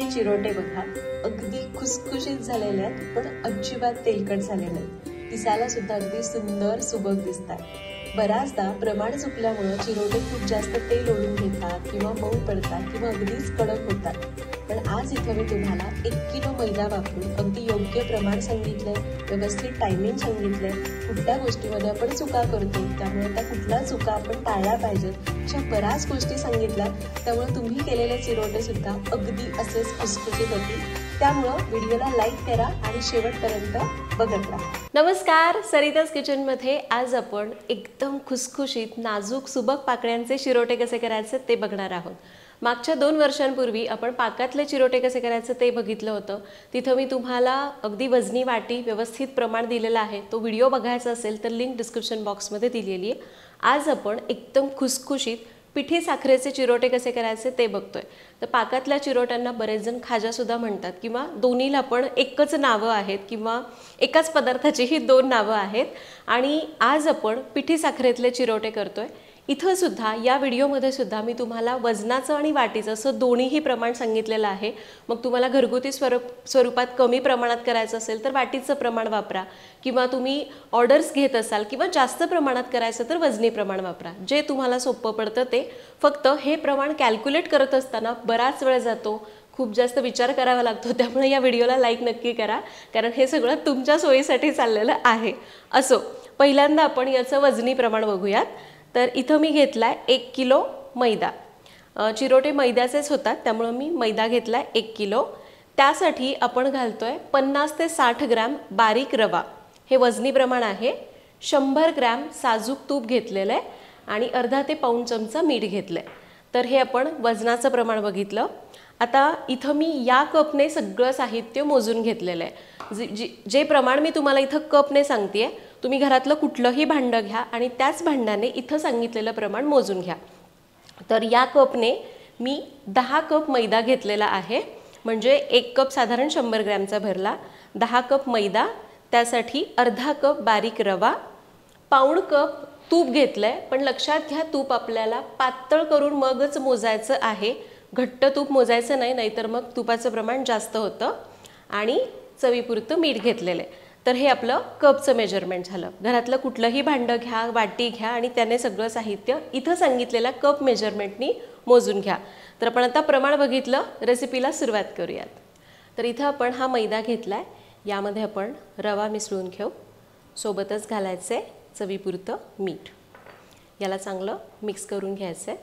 हे चिरोटे बघा, अगदी खुसखुशीत झालेले आहेत पण अजिबात तेलकट झालेले नाहीत। दिसायला सुद्धा अगदी सुंदर सुबक दिसतात। बऱ्याचदा प्रमाण चुकल्यामुळे चिरोटे खूप जास्त तेल ओढून घेतात किंवा मऊ पडतात किंवा अगदीच कडक होतात। पण आज इथे मी तुम्हाला 1 किलो मैदा वापरून अगदी योग्य प्रमाण सांगितलंय, व्यवस्थित टायमिंग सांगितलंय, कुठल्या गोष्टीमध्ये आपण चुका करतो त्यामुळे त्या कुठल्या चुका आपण टाळल्या पाहिजेत अशा बऱ्याच गोष्टी सांगितल्या। त्यामुळे तुम्ही केलेले चिरोटे सुद्धा अगदी असेच खुसखुशीत होतील। त्यामुळे व्हिडिओला लाईक करा आणि शेवटपर्यंत बघत राहा। नमस्कार, सरिताज किचन मध्ये आज आपण एकदम खुसखुशीत नाजूक सुबक पाकळ्यांचे चिरोटे कसे करायचे ते बघणार आहोत। मागच्या 2 वर्षांपूर्वी आपण पाकातले चिरोटे कसे करायचे ते बघितलं होतं। तिथे मी तुम्हाला अगदी वजनी वाटी व्यवस्थित प्रमाण दिलेलं आहे। तो व्हिडिओ बघायचा असेल तर लिंक डिस्क्रिप्शन बॉक्समध्ये दिलेली आहे। आज आपण एकदम खुसखुशीत पिठी साखरेचे चिरोटे कसे करायचे ते बघतोय। तर पाकातल्या चिरोट्यांना बरेच जण खाजा सुद्धा म्हणतात किंवा दोन्हीला पण एकच नावं आहेत किंवा एकाच पदार्थाची ही 2 नावं आहेत। आणि आज आपण पिठी साखरेतले चिरोटे करतोय। इथं सुद्धा या व्हिडिओमध्ये सुद्धा मी तुम्हाला वजनाचं आणि वाटीचं असं दोन्हीही प्रमाण सांगितलेलं आहे। मग तुम्हाला घरगुती स्वरूपात कमी प्रमाणात करायचं असेल तर वाटीचं प्रमाण वापरा किंवा तुम्ही ऑर्डर्स घेत असाल किंवा जास्त प्रमाणात करायचं तर वजनी प्रमाण वापरा, जे तुम्हाला सोपं पडतं ते। फक्त हे प्रमाण कॅल्क्युलेट करत असताना बराच वेळ जातो, खूप जास्त विचार करावा लागतो। त्यामुळे या व्हिडिओला लाईक नक्की करा, कारण हे सगळं तुमच्या सोयीसाठी चाललेलं आहे। असो, पहिल्यांदा आपण याचं वजनी प्रमाण बघूयात। तर इथं मी घेतलाय 1 किलो मैदा। चिरोटे मैद्याचेच होतात त्यामुळे मी मैदा घेतलाय 1 किलो। त्यासाठी आपण घालतोय 50 ते 60 ग्रॅम बारीक रवा, हे वजनी प्रमाण आहे। 100 ग्रॅम साजूक तूप घेतलेलं आहे आणि अर्धा ते पाऊण चमचा मीठ घेतलंय। तर हे आपण वजनाचं प्रमाण बघितलं। आता इथं मी या कपने सगळं साहित्य मोजून घेतलेलं आहे। जे प्रमाण मी तुम्हाला इथं कपने सांगतेय, तुम्ही घरातलं कुठलंही भांडं घ्या आणि त्याच भांड्याने इथं सांगितलेलं प्रमाण मोजून घ्या। तर या कपने मी 10 कप मैदा घेतलेला आहे, म्हणजे 1 कप साधारण 100 ग्रॅमचा भरला। 10 कप मैदा, त्यासाठी अर्धा कप बारीक रवा, पाऊण कप तूप घेतलंय। पण लक्षात घ्या, तूप आपल्याला पातळ करून मगच मोजायचं आहे, घट्ट तूप मोजायचं नाही, नाहीतर मग तुपाचं प्रमाण जास्त होतं। आणि चवीपुरतं मीठ घेतलेलं आहे। तर हे आपलं कपचं मेजरमेंट झालं। घरातलं कुठलंही भांडं घ्या, वाटी घ्या आणि त्याने सगळं साहित्य इथं सांगितलेल्या कप मेजरमेंटनी मोजून घ्या। तर आपण आता प्रमाण बघितलं, रेसिपीला सुरुवात करूयात। तर इथं आपण हा मैदा घेतलाय, यामध्ये आपण रवा मिसळून घेऊ, सोबतच घालायचे चवीपुरतं मीठ। याला चांगलं मिक्स करून घ्यायचंय।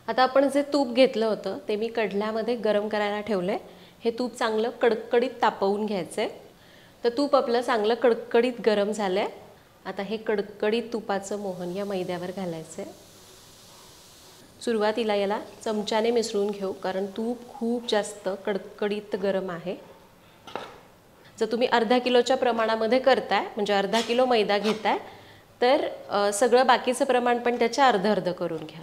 आता आपण जे तूप घेतलं होतं ते मी कढल्यामध्ये गरम करायला ठेवलंय। हे तूप चांगलं कडकडीत तापवून घ्यायचंय। तर तूप आपलं चांगलं कडकडीत गरम झालंय। आता हे कडकडीत तुपाचं मोहन या मैद्यावर घालायचंय। सुरुवातीला याला चमच्याने मिसळून घेऊ, कारण तूप खूप जास्त कडकडीत गरम आहे। जर तुम्ही अर्धा किलोच्या प्रमाणामध्ये करताय, म्हणजे अर्धा किलो मैदा घेताय, तर सगळं बाकीचं प्रमाण पण त्याच्या अर्ध करून घ्या।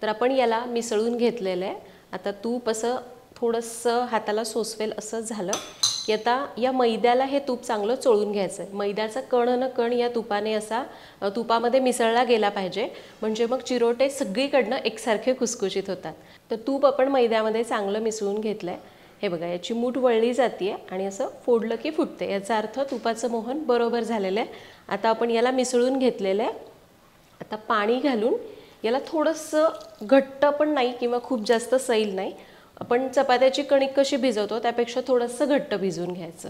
तर आपण याला मिसळून घेतलेलं आहे। आता तूप असं थोडंसं हाताला सोसवेल असं झालं की आता या मैद्याला हे तूप चांगलं चोळून घ्यायचं आहे। मैद्याचा कण न कण या तुपाने असा तुपामध्ये मिसळला गेला पाहिजे, म्हणजे मग चिरोटे सगळीकडनं एकसारखे खुसखुशीत होतात। तर तूप आपण मैद्यामध्ये चांगलं मिसळून घेतलंय। हे बघा, याची मूठ वळली जाते आणि असं फोडलं की फुटते, याचा अर्थ तुपाचं मोहन बरोबर झालेलं आहे। आता आपण याला मिसळून घेतलेलं आहे। आता पाणी घालून याला थोडंसं घट्ट पण नाही किंवा खूप जास्त सैल नाही, आपण चपात्याची कणिक कशी भिजवतो त्यापेक्षा थोडंसं घट्ट भिजवून घ्यायचं।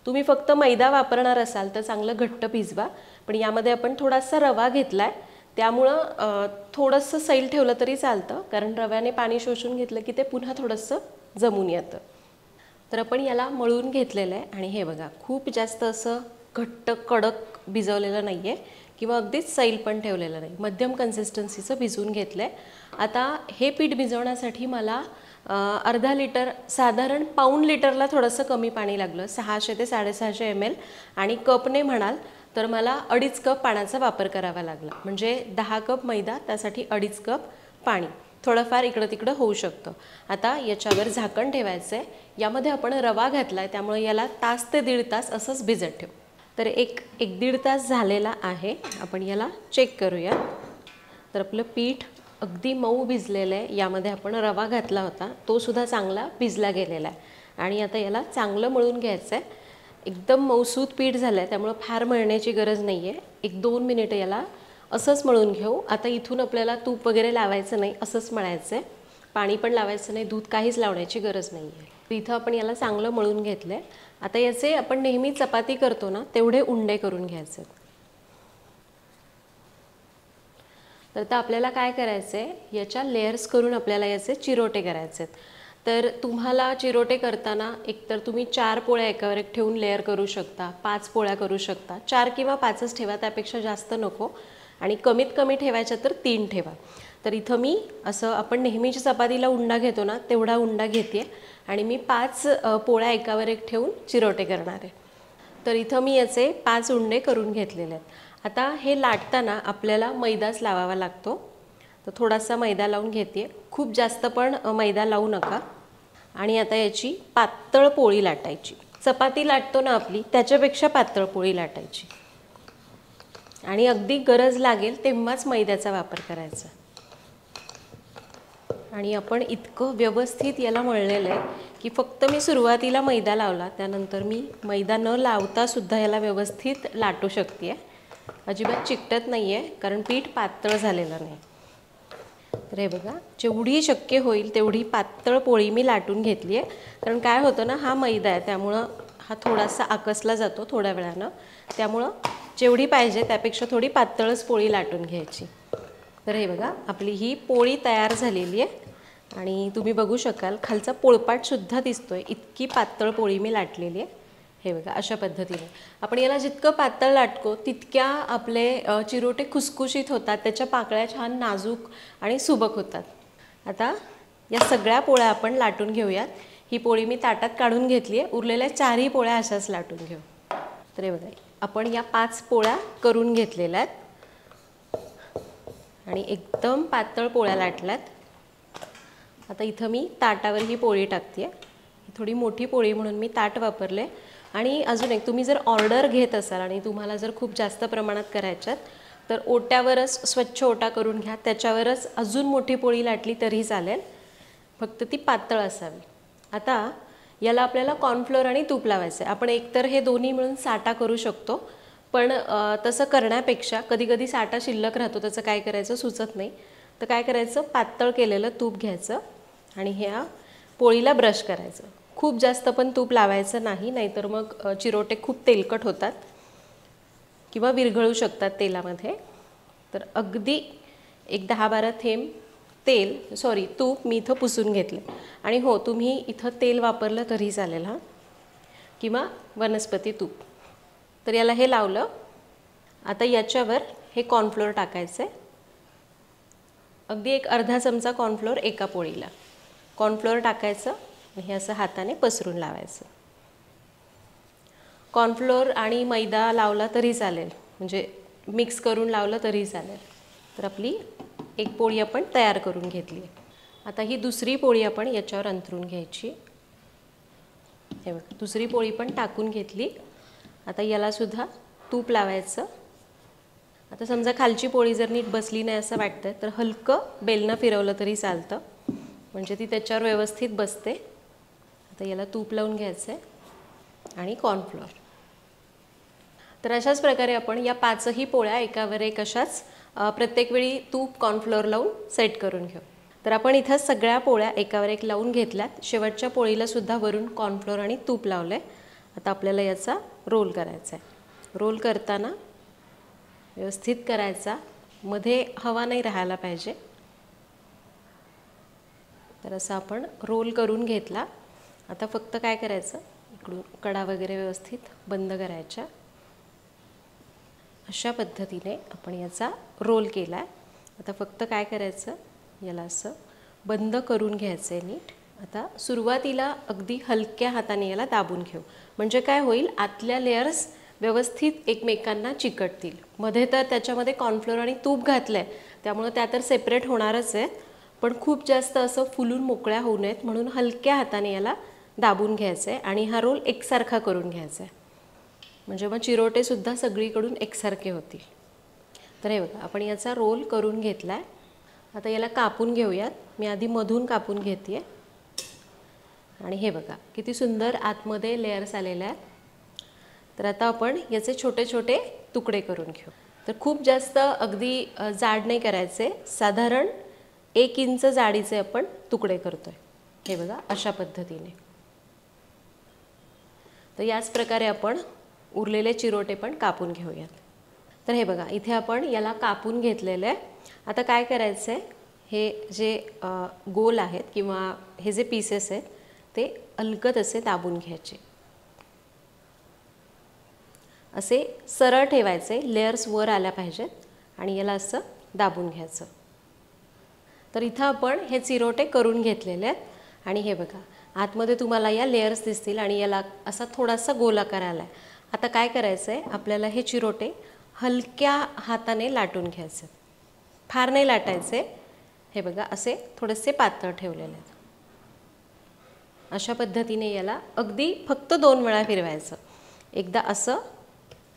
तुम्ही फक्त मैदा वापरणार असाल तर चांगलं घट्ट भिजवा, पण यामध्ये आपण थोडासा रवा घेतलाय त्यामुळं थोडंसं सैल ठेवलं तरी चालतं, कारण रव्याने पाणी शोषून घेतलं की ते पुन्हा थोडंसं जमून येतं। तर आपण याला मळून घेतलेलं आहे आणि हे बघा, खूप जास्त असं घट्ट कडक भिजवलेलं नाही आहे किंवा अगदीच सैल पण ठेवलेलं नाही, मध्यम कन्सिस्टन्सीचं भिजवून घेतलं आहे। आता हे पीठ भिजवण्यासाठी मला अर्धा लिटर, साधारण पाऊण लिटरला थोडंसं कमी पाणी लागलं, 600 ते 650 ml। आणि कपने म्हणाल तर मला 2.5 कप पाण्याचा वापर करावा लागला, म्हणजे 10 कप मैदा, त्यासाठी 2.5 कप पाणी। थोडंफार इकडं तिकडं होऊ शकतं। आता याच्यावर झाकण ठेवायचं आहे। यामध्ये आपण रवा घातला आहे त्यामुळे याला तास ते 1.5 तास असंच भिजत ठेवू। तर एक 1-1.5 तास झालेला आहे। आपण याला चेक करूया। तर आपलं पीठ अगदी मऊ भिजलेलं आहे. यामध्ये आपण रवा घातला होता, तो सुद्धा चांगला भिजला गेलेला आहे. आणि आता याला चांगलं मळून घ्यायचं आहे. एकदम मऊसूत पीठ झालं आहे, त्यामुळं फार मळण्याची गरज नाही आहे. 1-2 मिनिटं याला असंच मळून घेऊ. आता इथून आपल्याला तूप वगैरे लावायचं नाही, असंच मळायचं आहे. पाणी पण लावायचं नाही, दूध काहीच लावण्याची गरज नाही आहे. इथं आपण याला चांगलं मळून घेतलं आहे. आता याचे आपण नेहमी चपाती करतो ना तेवढे उंडे करून घ्यायचे. तर आता आपल्याला काय करायचं आहे, याच्या लेयर्स करून आपल्याला याचे चिरोटे करायचे आहेत. तर तुम्हाला चिरोटे करताना एकतर तुम्ही 4 पोळ्या एकावर एक ठेवून लेयर करू शकता, 5 पोळ्या करू शकता. 4 किंवा 5च ठेवा, त्यापेक्षा जास्त नको. आणि कमीत कमी ठेवायच्या तर 3 ठेवा. तर इथं मी असं आपण नेहमीची चपातीला उंडा घेतो ना तेवढा उंडा घेते आणि मी 5 पोळ्या एकावर एक ठेवून चिरोटे करणार आहे. तर इथं मी याचे 5 उंडे करून घेतलेले आहेत. आता हे लाटताना आपल्याला मैदाच लावावा लागतो. तर थोडासा मैदा लावून घेते, खूप जास्त पण मैदा लावू नका. आणि आता याची पातळ पोळी लाटायची. चपाती लाटतो ना आपली त्याच्यापेक्षा पातळ पोळी लाटायची. आणि अगदी गरज लागेल तेव्हाच मैद्याचा वापर करायचा. आणि आपण इतकं व्यवस्थित याला मळलेलं आहे की फक्त मी सुरुवातीला मैदा लावला, त्यानंतर मी मैदा न लावता सुद्धा याला व्यवस्थित लाटू शकते. अजिबात चिकटत नाही आहे, कारण पीठ पातळ झालेलं नाही. तर हे बघा, जेवढी शक्य होईल तेवढी पातळ पोळी मी लाटून घेतली आहे. कारण काय होतं ना, हा मैदा आहे त्यामुळं हा थोडासा आकसला जातो थोड्या वेळानं. त्यामुळं जेवढी पाहिजे त्यापेक्षा थोडी पातळच पोळी लाटून घ्यायची. तर हे बघा, आपली ही पोळी तयार झालेली आहे. आणि तुम्ही बघू शकाल खालचा पोळपाटसुद्धा दिसतोय, इतकी पातळ पोळी मी लाटलेली आहे. हे बघा, अशा पद्धतीने आपण याला जितकं पातळ लाटतो तितक्या आपले चिरोटे खुसखुशीत होतात, त्याच्या पाकळ्या छान नाजूक आणि सुबक होतात. आता या सगळ्या पोळ्या आपण लाटून घेऊयात. ही पोळी मी ताटात काढून घेतली आहे, उरलेल्या 4ही पोळ्या अशाच लाटून घेऊ. तर हे बघा, आपण या 5 पोळ्या करून घेतलेल्या आहेत आणि एकदम पातळ पोळ्या लाटल्यात. आता इथं मी ताटावर ही पोळी टाकते. ही थोडी मोठी पोळी म्हणून मी ताट वापरले. आणि अजून एक, तुम्ही जर ऑर्डर घेत असाल आणि तुम्हाला जर खूप जास्त प्रमाणात करायच्यात तर ओट्यावरच स्वच्छ ओटा करून घ्या, त्याच्यावरच अजून मोठी पोळी लाटली तरी चालेल, फक्त ती पातळ असावी. आता याला आपल्याला कॉर्नफ्लोअर आणि तूप लावायचं आहे. आपण एकतर हे दोन्ही मिळून साटा करू शकतो, पण तसं करण्यापेक्षा कधी कधी साटा शिल्लक राहतो, त्याचं काय करायचं सुचत नाही. तर काय करायचं, पातळ केलेलं तूप घ्यायचं आणि ह्या पोळीला ब्रश करायचं. खूप जास्त पण तूप लावायचं नाही, नाहीतर मग चिरोटे खूप तेलकट होतात किंवा विरघळू शकतात तेलामध्ये. तर अगदी एक 10-12 थेंब तूप मी इथं पुसून घेतले. आणि हो, तुम्ही इथं तेल वापरलं तरी चालेल हां, किंवा वनस्पती तूप. तर याला हे लावलं. आता याच्यावर हे कॉर्नफ्लोअर टाकायचं आहे. अगदी एक अर्धा चमचा कॉर्नफ्लोअर एका पोळीला. कॉर्नफ्लोअर टाकायचं आणि हे असं हाताने पसरून लावायचं. कॉर्नफ्लोअर आणि मैदा लावला तरी चालेल, म्हणजे मिक्स करून लावलं तरी चालेल. तर आपली एक पोळी आपण तयार करून घेतली. आता ही दुसरी पोळी आपण याच्यावर अंथरून घ्यायची. हे बघा, दुसरी पोळी पण टाकून घेतली. आता याला सुद्धा तूप लावायचं. आता समजा खालची पोळी जर नीट बसली नाही असं वाटतं तर हलकं बेलनं फिरवलं तरी चालतं, म्हणजे ती त्याच्यावर व्यवस्थित बसते. आता याला तूप लावून घ्यायचं आहे आणि कॉर्नफ्लोअर. तर अशाच प्रकारे आपण या 5ही पोळ्या एकावर एक अशाच प्रत्येक वेळी तूप कॉर्नफ्लोअर लावून सेट करून घेऊ. तर आपण इथं सगळ्या पोळ्या एकावर एक लावून घेतल्यात. शेवटच्या पोळीला सुद्धा वरून कॉर्नफ्लोअर आणि तूप लावलं आहे. आता आपल्याला याचा रोल करायचा आहे. रोल करताना व्यवस्थित करायचा, मध्ये हवा नाही राहायला पाहिजे. तर असं आपण रोल करून घेतला. आता फक्त काय करायचं, इकडून कडा वगैरे व्यवस्थित बंद करायच्या. अशा पद्धतीने आपण याचा रोल केला आहे. आता फक्त काय करायचं, याला असं बंद करून घ्यायचं आहे नीट. आता सुरुवातीला अगदी हलक्या हाताने याला दाबून घेऊ, म्हणजे काय होईल, आतल्या लेयर्स व्यवस्थित एकमेकांना चिकटतील. मध्ये तर त्याच्यामध्ये कॉर्नफ्लोअर आणि तूप घातलं आहे, त्यामुळे त्या तर सेपरेट होणारच आहेत, पण खूप जास्त असं फुलून मोकळ्या होऊ नयेत म्हणून हलक्या हाताने याला दाबून घ्यायचं आहे आणि हा रोल एकसारखा करून घ्यायचा आहे, म्हणजे मग चिरोटेसुद्धा सगळीकडून एकसारखे होतील. तर हे बघा, आपण याचा रोल करून घेतला आहे. आता याला कापून घेऊयात. मी आधी मधून कापून घेते आणि हे बघा किती सुंदर आतमध्ये लेयर्स आलेले आहेत. तर आता आपण याचे छोटे छोटे तुकडे करून घेऊ. तर खूप जास्त अगदी जाड नाही करायचे, साधारण 1 इंच जाडीचे आपण तुकडे करतोय. हे बघा अशा पद्धतीने. तर याच प्रकारे आपण उरलेले चिरोटे पण कापून घेऊयात. तर हे बघा इथे आपण याला कापून घेतलेलं आहे. आता काय करायचं आहे, हे जे गोल आहेत किंवा हे जे पीसेस आहेत ते अलगद असे दाबून घ्यायचे. असे सरळ ठेवायचे, लेयर्स वर आल्या पाहिजेत आणि याला असं दाबून घ्यायचं. तर इथं आपण हे चिरोटे करून घेतलेले आहेत आणि हे बघा आतमध्ये तुम्हाला या लेयर्स दिसतील आणि याला असा थोडासा गोलाकार आला आहे. आता काय करायचं आहे, आपल्याला हे चिरोटे हलक्या हाताने लाटून घ्यायचे, फार नाही लाटायचे. हे बघा असे थोडेसे पातळ ठेवलेले आहेत. अशा पद्धतीने याला अगदी फक्त 2 वेळा फिरवायचं, एकदा असं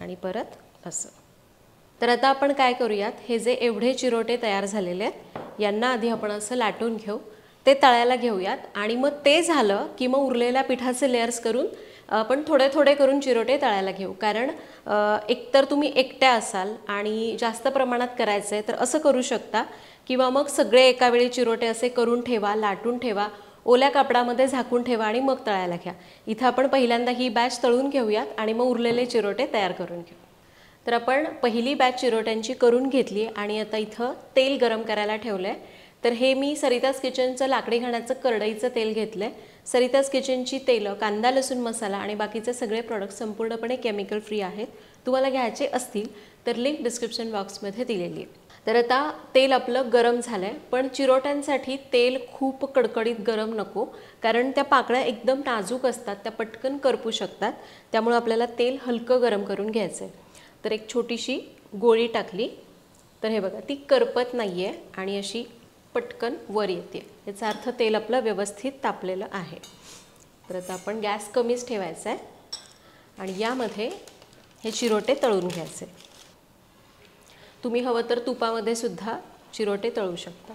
आणि परत असं. तर आता आपण काय करूयात, हे जे एवढे चिरोटे तयार झालेले आहेत यांना आधी आपण असं लाटून घेऊ, ते तळायला घेऊयात आणि मग ते झालं की मग उरलेल्या पिठाचे लेयर्स करून आपण थोडे थोडे करून चिरोटे तळायला घेऊ. कारण एकतर तुम्ही एकट्या असाल आणि जास्त प्रमाणात करायचं आहे तर असं करू शकता, किंवा मग सगळे एका वेळी चिरोटे असे करून ठेवा, लाटून ठेवा, ओल्या कापडामध्ये झाकून ठेवा आणि मग तळायला घ्या. इथं आपण पहिल्यांदा ही बॅच तळून घेऊयात आणि मग उरलेले चिरोटे तयार करून घेऊ. तर आपण पहिली बॅच चिरोट्यांची करून घेतली आणि आता इथं तेल गरम करायला ठेवलं आहे. तर हे मी सरिताज किचनचं लाकडी घाण्याचं करडईचं तेल घेतलं आहे. सरिताज किचनची तेलं कांदा लसूण मसाला आणि बाकीचे सगळे प्रोडक्ट संपूर्णपणे केमिकल फ्री आहेत. तुम्हाला घ्यायचे असतील तर लिंक डिस्क्रिप्शन बॉक्समध्ये दिलेली आहे. तर आता तेल आपलं गरम झालं आहे, पण चिरोट्यांसाठी तेल खूप कडकडीत गरम नको, कारण त्या पाकळ्या एकदम नाजूक असतात, त्या पटकन करपू शकतात. त्यामुळे आपल्याला तेल हलकं गरम करून घ्यायचं आहे. तर एक छोटीशी गोळी टाकली तर हे बघा ती करपत नाही आहे आणि अशी पटकन वर येते. याचा अर्थ तेल आपलं व्यवस्थित तापलेलं आहे. तर आता आपण गॅस कमीच ठेवायचा आहे आणि यामध्ये हे चिरोटे तळून घ्यायचे. तुम्ही हवं तर तुपामध्ये सुद्धा चिरोटे तळू शकता.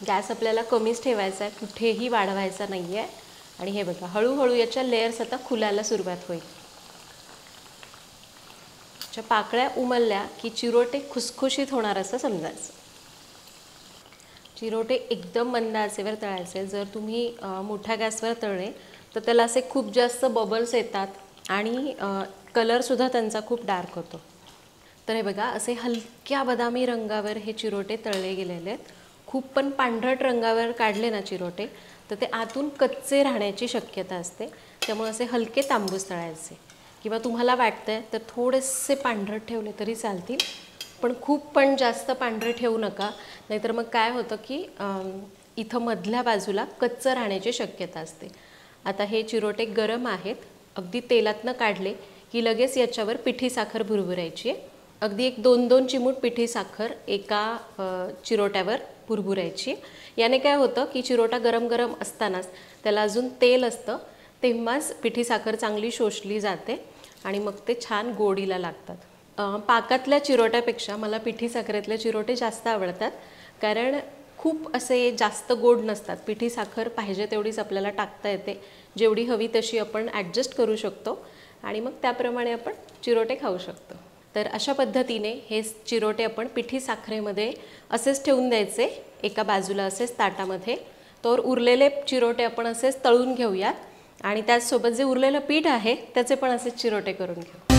गॅस आपल्याला कमीच ठेवायचा आहे, कुठेही वाढवायचा नाही आहे. आणि हे बघा हळूहळू याच्या लेयर्स आता खुलायला सुरुवात होईल. च्या पाकळ्या उमलल्या की चिरोटे खुसखुशीत होणार असं समजायचं. चिरोटे एकदम मंद आचेवर तळायचे. जर तुम्ही मोठ्या गॅसवर तळले तर त्याला असे खूप जास्त बबल्स येतात आणि कलरसुद्धा त्यांचा खूप डार्क होतो. तर हे बघा असे हलक्या बदामी रंगावर हे चिरोटे तळले गेलेले आहेत. खूप पण पांढरट रंगावर काढले ना चिरोटे तर ते आतून कच्चे राहण्याची शक्यता असते. त्यामुळे असे हलके तांबूस तळायचे, किंवा तुम्हाला वाटतंय तर थोडेसे पांढरट ठेवले तरी चालतील, पण खूप पण जास्त पांढरे ठेवू नका, नाहीतर मग काय होतं की इथं मधल्या बाजूला कच्चं राहण्याची शक्यता असते. आता हे चिरोटे गरम आहेत, अगदी तेलातनं काढले की लगेच याच्यावर पिठी साखर भुरभुरायची आहे. अगदी एक 2-2 चिमूट पिठी साखर एका चिरोट्यावर भुरभुरायची. याने काय होतं की चिरोटा गरम गरम असतानाच त्याला अजून तेल असतं, तेव्हाच पिठी साखर चांगली शोषली जाते आणि मग ते छान गोडीला लागतात. पाकातल्या चिरोट्यापेक्षा मला पिठी साखरेतले चिरोटे जास्त आवडतात, कारण खूप असे जास्त गोड नसतात. पिठी साखर पाहिजे तेवढीच आपल्याला टाकता येते, जेवढी हवी तशी आपण ॲडजस्ट करू शकतो आणि मग त्याप्रमाणे आपण चिरोटे खाऊ शकतो. तर अशा पद्धतीने हे चिरोटे आपण पिठी साखरेमध्ये असेच ठेवून द्यायचे एका बाजूला असेच ताटामध्ये. तर उरलेले चिरोटे आपण असेच तळून घेऊयात आणि त्याचसोबत जे उरलेलं पीठ आहे त्याचे पण असेच चिरोटे करून घेऊ.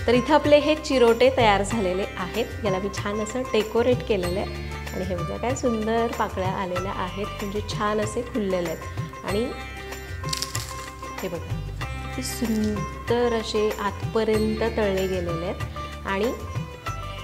तर इथं आपले हे चिरोटे तयार झालेले आहेत. याला मी छान असं डेकोरेट केलेलं आहे आणि हे बघा काय सुंदर पाकळ्या आलेल्या आहेत, म्हणजे छान असे फुललेले आहेत. आणि हे बघा किती सुंदर असे आतपर्यंत तळले गेलेले आहेत आणि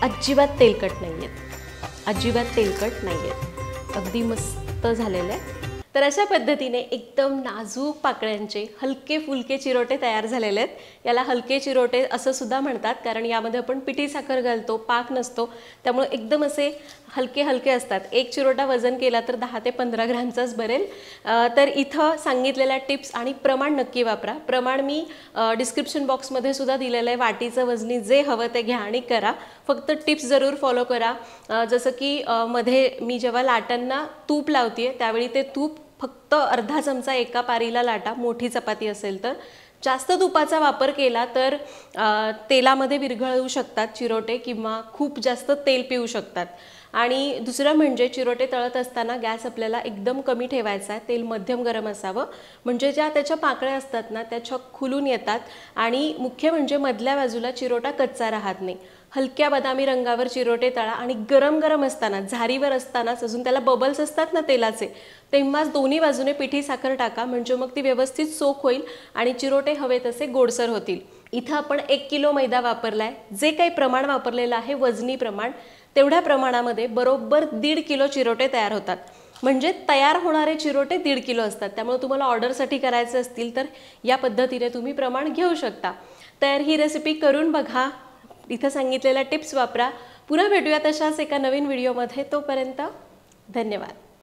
अजिबात तेलकट नाही आहेत, अजिबात तेलकट नाही आहेत, अगदी मस्त झालेले आहेत. तर अशा पद्धतीने एकदम नाजूक पाकळ्यांचे हलके फुलके चिरोटे तयार झालेले आहेत। याला हलके चिरोटे असं सुद्धा म्हणतात, कारण यामध्ये आपण पिठी साखर घालतो, पाक नसतो, त्यामुळे एकदम असे हलके हलके असतात। एक चिरोटा वजन केला तर 10 ते 15 ग्रॅमचाच भरेल। तर इथं सांगितलेल्या टिप्स आणि प्रमाण नक्की वापरा। प्रमाण मी डिस्क्रिप्शन बॉक्समध्ये सुद्धा दिलेलं आहे। वाटीचं वजनी जे हवं ते घ्या आणि करा, फक्त टिप्स जरूर फॉलो करा। जसं की मध्ये मी जेव्हा लाटांना तूप लावते त्यावेळी ते तूप फक्त अर्धा चमचा एका पारीला लाटा, मोठी चपाती असेल तर। जास्त तुपाचा वापर केला तर तेलामध्ये विरघळू शकतात चिरोटे किंवा खूप जास्त तेल पिऊ शकतात। आणि दुसरं म्हणजे चिरोटे तळत असताना गॅस आपल्याला एकदम कमी ठेवायचा आहे, तेल मध्यम गरम असावं, म्हणजे ज्या त्याच्या पाकळ्या असतात ना त्या छक खुलून येतात आणि मुख्य म्हणजे मधल्या बाजूला चिरोटा कच्चा राहत नाही। हलक्या बदामी रंगावर चिरोटे तळा आणि गरम गरम असताना, झारीवर असतानाच, अजून त्याला बबल्स असतात ना तेलाचे, तेव्हाच दोन्ही बाजूने पिठी साखर टाका, म्हणजे मग ती व्यवस्थित सोक होईल आणि चिरोटे हवे तसे गोडसर होतील। इथं आपण 1 किलो मैदा वापरलाय। जे काही प्रमाण वापरलेलं आहे वजनी प्रमाण, तेवढ्या प्रमाणामध्ये बरोबर 1.5 किलो चिरोटे तयार होतात। म्हणजे तयार होणारे चिरोटे 1.5 किलो असतात। त्यामुळे तुम्हाला ऑर्डरसाठी करायचे असतील तर या पद्धतीने तुम्ही प्रमाण घेऊ शकता। तर ही रेसिपी करून बघा, इथं सांगितलेल्या टिप्स वापरा। पुन्हा भेटूया तशाच एका नवीन व्हिडिओमध्ये, तोपर्यंत धन्यवाद।